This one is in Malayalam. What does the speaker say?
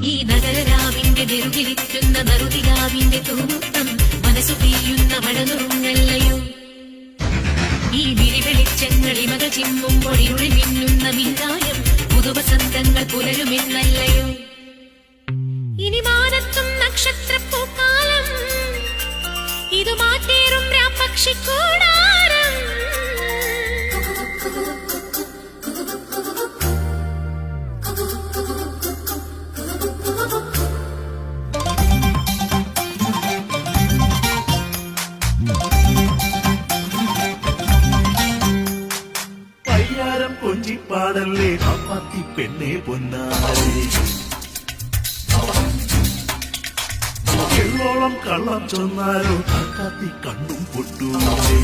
ഈ നഗരരാവിന്റെ നെറുകിലിറ്റുന്ന നറുതിരാവിന്റെ തൂത്തം മനസ്സു പെയ്യുന്ന മഴനുറുങ്ങല്ലയോ ഈ വിരിവെളിച്ചങ്ങളിമക ചിമ്മുമ്പോൾ ഇരുളി മിന്നുന്ന മിന്നായം പുതുവസന്തങ്ങൾ പുലരുമെന്നല്ലയോ ഇനി മാനത്തും നക്ഷത്രപ്പൂക്കാലം ഇത് മാറ്റേറും രാപ്പക്ഷിക്കൂടാരം പയ്യാരം കൊഞ്ചിപ്പാടല്ലേ പാപ്പാത്തി പെണ്ണെ പൊന്നാരെ എള്ളോളം കള്ളം ചൊന്നാലോ കാക്കാത്തി കണ്ണും പൊട്ടൂലേ